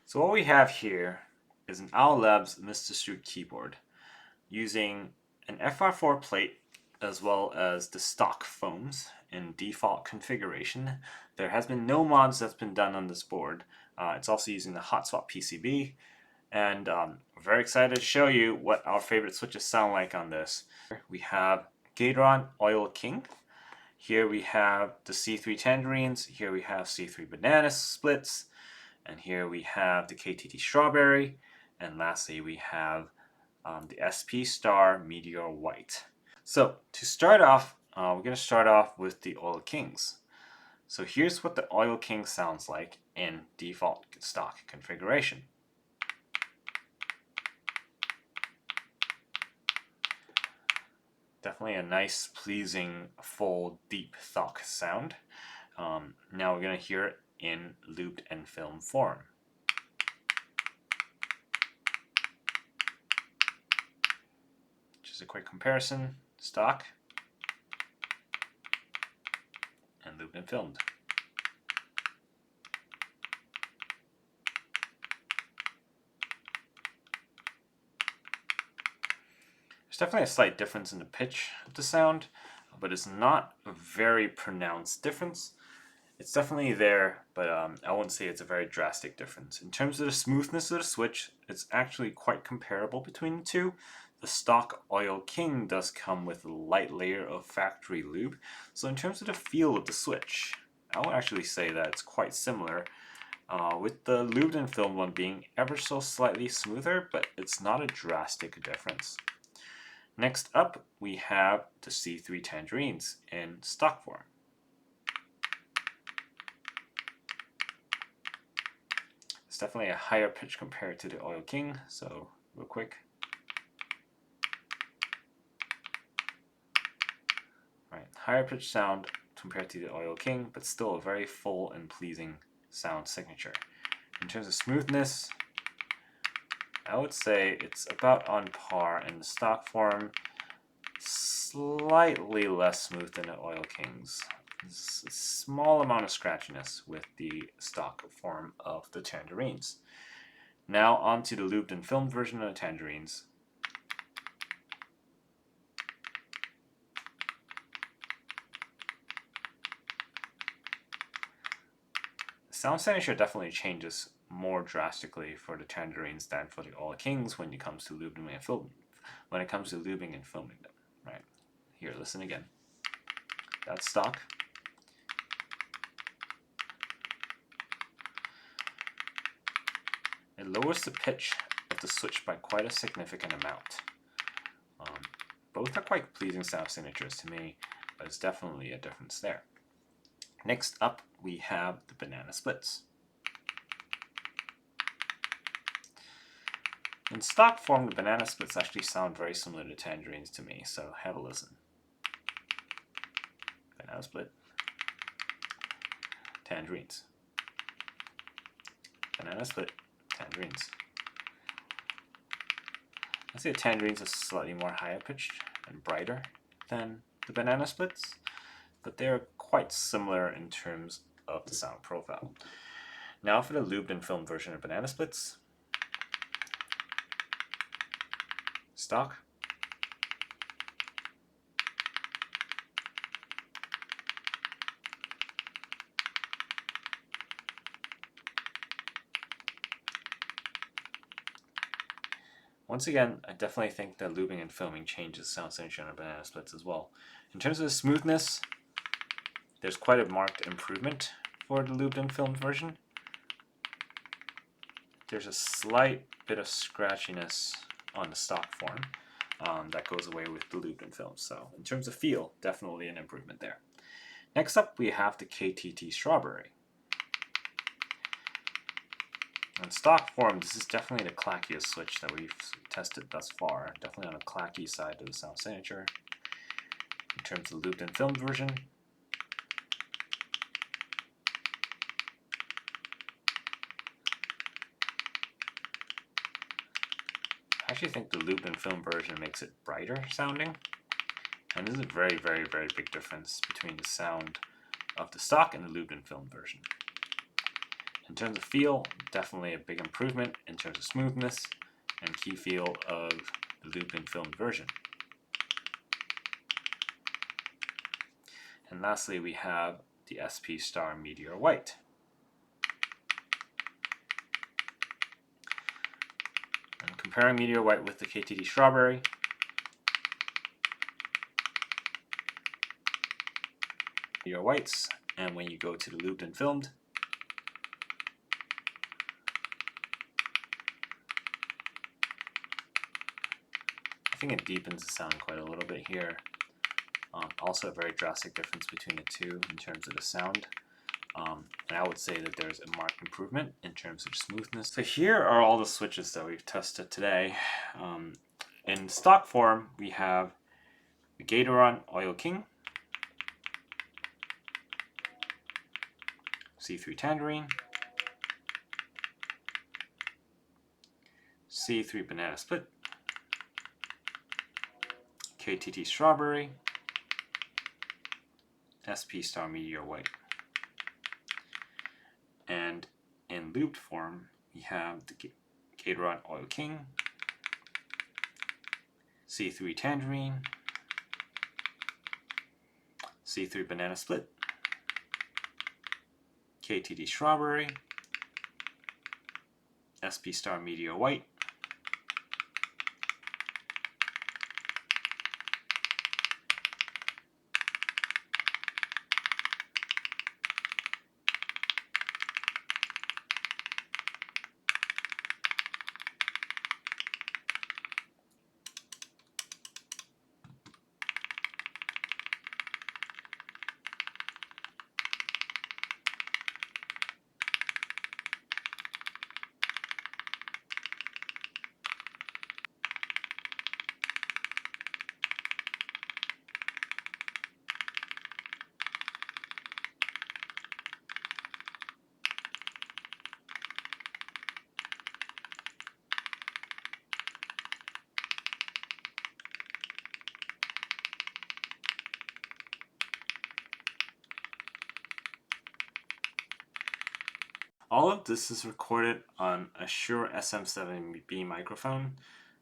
So what we have here is an Owl Labs Mr. Shoot keyboard using an FR4 plate as well as the stock foams in default configuration. There has been no mods that's been done on this board. It's also using the hot swap PCB, and we're very excited to show you what our favorite switches sound like on this. We have Gateron Oil King. Here we have the C3 Tangerines. Here we have C3 Banana Splits. And here we have the KTT Strawberry. And lastly, we have the SP Star Meteor White. So to start off, we're going to start off with the Oil Kings. So here's what the Oil King sounds like in default stock configuration. Definitely a nice, pleasing, full, deep thock sound. Now we're going to hear it in looped and film form. Just a quick comparison, stock and looped and filmed. There's definitely a slight difference in the pitch of the sound, but it's not a very pronounced difference. It's definitely there, but I wouldn't say it's a very drastic difference. In terms of the smoothness of the switch, it's actually quite comparable between the two. The stock Oil King does come with a light layer of factory lube, so in terms of the feel of the switch, I would actually say that it's quite similar, with the lubed and filmed one being ever so slightly smoother, but it's not a drastic difference. Next up, we have the C3 Tangerines in stock form. It's definitely a higher pitch compared to the Oil King, so real quick. Right, higher pitch sound compared to the Oil King, but still a very full and pleasing sound signature. In terms of smoothness, I would say it's about on par in the stock form, slightly less smooth than the Oil Kings. There's a small amount of scratchiness with the stock form of the Tangerines. Now onto the lubed and filmed version of the Tangerines. The sound signature definitely changes more drastically for the Tangerines than for the Oil Kings when it comes to lubing and filming. When it comes to lubing and filming them, right? Here, listen again. That's stock. It lowers the pitch of the switch by quite a significant amount. Both are quite pleasing sound signatures to me, but it's definitely a difference there. Next up, we have the Banana Splits. In stock form, the Banana Splits actually sound very similar to Tangerines to me, so have a listen. Banana Split. Tangerines. Banana Split. Tangerines. I see the Tangerines are slightly more higher pitched and brighter than the Banana Splits, but they're quite similar in terms of the sound profile. Now for the lubed and filmed version of Banana Splits. Stock. Once again, I definitely think that lubing and filming changes sound signature on Banana Splits as well. In terms of the smoothness, there's quite a marked improvement for the lubed and filmed version. There's a slight bit of scratchiness on the stock form that goes away with the lubed and filmed. So in terms of feel, definitely an improvement there. Next up, we have the KTT Strawberry. In stock form, this is definitely the clackiest switch that we've tested thus far. Definitely on the clacky side of the sound signature. In terms of the lubed and filmed version, I actually think the lubed and filmed version makes it brighter sounding. And this is a very, very, very big difference between the sound of the stock and the lubed and filmed version. In terms of feel, definitely a big improvement in terms of smoothness and key feel of the looped and filmed version. And lastly, we have the SP Star Meteor White. And comparing Meteor White with the KTT Strawberry, Meteor Whites, and when you go to the looped and filmed, I think it deepens the sound quite a little bit here. Also a very drastic difference between the two in terms of the sound. And I would say that there's a marked improvement in terms of smoothness. So here are all the switches that we've tested today. In stock form, we have the Gateron Oil King, C3 Tangerine, C3 Banana Split, KTT Strawberry, SP Star Meteor White. And in looped form, we have the Gateron Oil King, C3 Tangerine, C3 Banana Split, KTT Strawberry, SP Star Meteor White, All of this is recorded on a Shure SM7B microphone,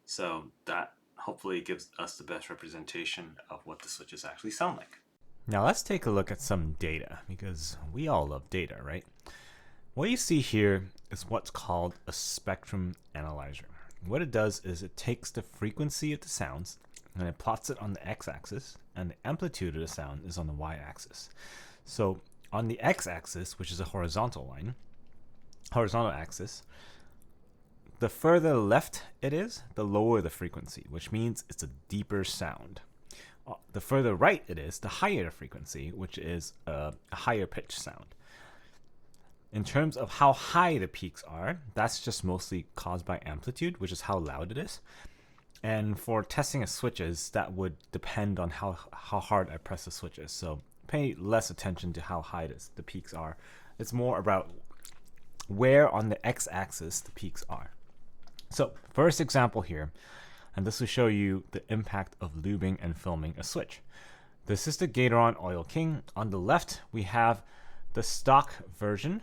so that hopefully gives us the best representation of what the switches actually sound like. Now let's take a look at some data, because we all love data, right? What you see here is what's called a spectrum analyzer. What it does is it takes the frequency of the sounds and it plots it on the x-axis, and the amplitude of the sound is on the y-axis. So on the x-axis, which is a horizontal axis, the further left it is, the lower the frequency, which means it's a deeper sound. The further right it is, the higher the frequency, which is a higher pitch sound. In terms of how high the peaks are, that's just mostly caused by amplitude, which is how loud it is. And for testing of switches, that would depend on how hard I press the switches. So pay less attention to how high the peaks are. It's more about where on the x-axis the peaks are. So first example here, and this will show you the impact of lubing and filming a switch. This is the Gateron Oil King. On the left, we have the stock version,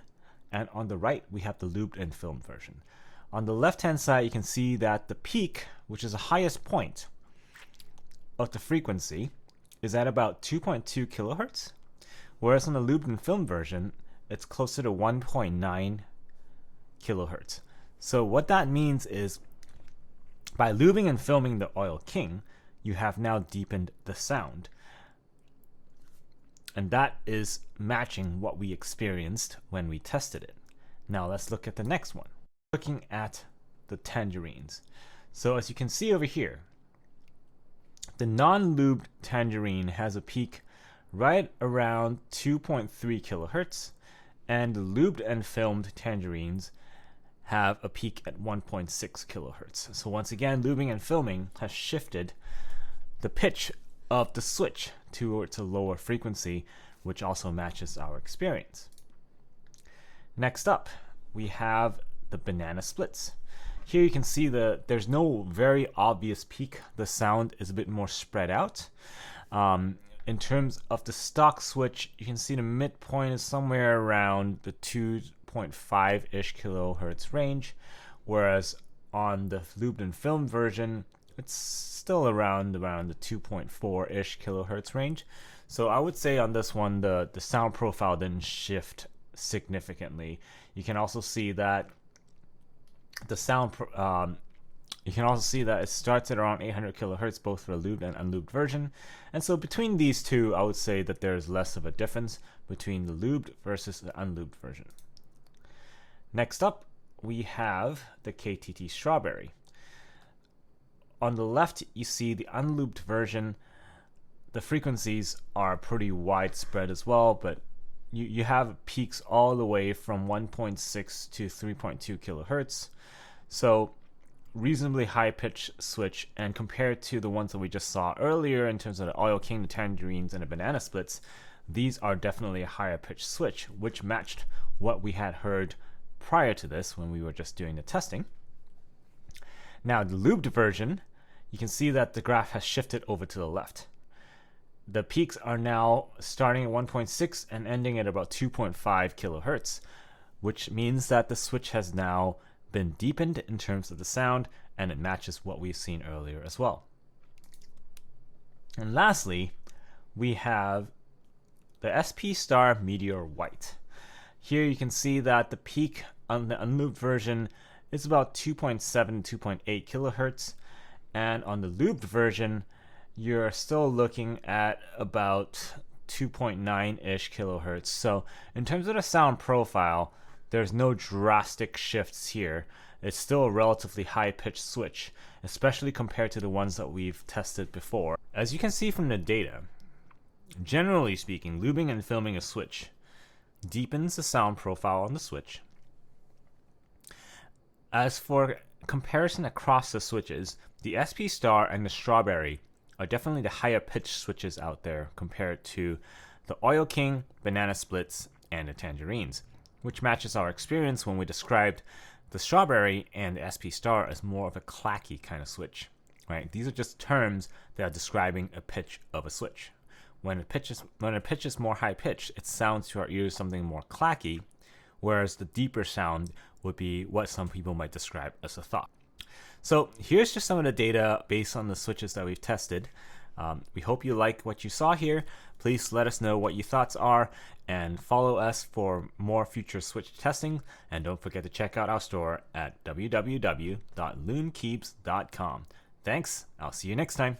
and on the right, we have the lubed and filmed version. On the left-hand side, you can see that the peak, which is the highest point of the frequency, is at about 2.2 kilohertz, whereas on the lubed and filmed version, it's closer to 1.9 kilohertz. So what that means is, by lubing and filming the Oil King, you have now deepened the sound. And that is matching what we experienced when we tested it. Now let's look at the next one. Looking at the Tangerines. So as you can see over here, the non-lubed Tangerine has a peak right around 2.3 kilohertz, and the lubed and filmed Tangerines have a peak at 1.6 kilohertz. So once again, lubing and filming has shifted the pitch of the switch towards a lower frequency, which also matches our experience. Next up, we have the banana splits. Here you can see there's no very obvious peak. The sound is a bit more spread out. In terms of the stock switch, you can see the midpoint is somewhere around the 2.2 2.5-ish kilohertz range, whereas on the lubed and filmed version, it's still around the 2.4-ish kilohertz range. So I would say on this one, the sound profile didn't shift significantly. You can also see that the sound you can also see that it starts at around 800 kilohertz both for the lubed and unlubed version. And so between these two, I would say that there's less of a difference between the lubed versus the unlubed version. Next up, we have the KTT Strawberry. On the left, you see the unlubed version. The frequencies are pretty widespread as well, but you have peaks all the way from 1.6 to 3.2 kilohertz. So reasonably high pitch switch, and compared to the ones that we just saw earlier in terms of the Oil King, the Tangerines, and the Banana Splits, these are definitely a higher pitch switch, which matched what we had heard prior to this when we were just doing the testing. Now the lubed version, you can see that the graph has shifted over to the left. The peaks are now starting at 1.6 and ending at about 2.5 kilohertz, which means that the switch has now been deepened in terms of the sound, and it matches what we've seen earlier as well. And lastly, we have the SP Star Meteor White. Here you can see that the peak on the unlubed version is about 2.7 2.8 kilohertz, and on the lubed version you're still looking at about 2.9-ish kilohertz. So in terms of the sound profile, there's no drastic shifts here. It's still a relatively high-pitched switch, especially compared to the ones that we've tested before. As you can see from the data, generally speaking, lubing and filming a switch deepens the sound profile on the switch. As for comparison across the switches, the SP Star and the Strawberry are definitely the higher pitched switches out there compared to the Oil King, Banana Splits, and the Tangerines, which matches our experience when we described the Strawberry and the SP Star as more of a clacky kind of switch. Right? These are just terms that are describing a pitch of a switch. When a pitch is more high pitched, it sounds to our ears something more clacky, whereas the deeper sound would be what some people might describe as a thought. So here's just some of the data based on the switches that we've tested. We hope you like what you saw here. Please let us know what your thoughts are and follow us for more future switch testing. And don't forget to check out our store at www.loonkeeps.com. Thanks. I'll see you next time.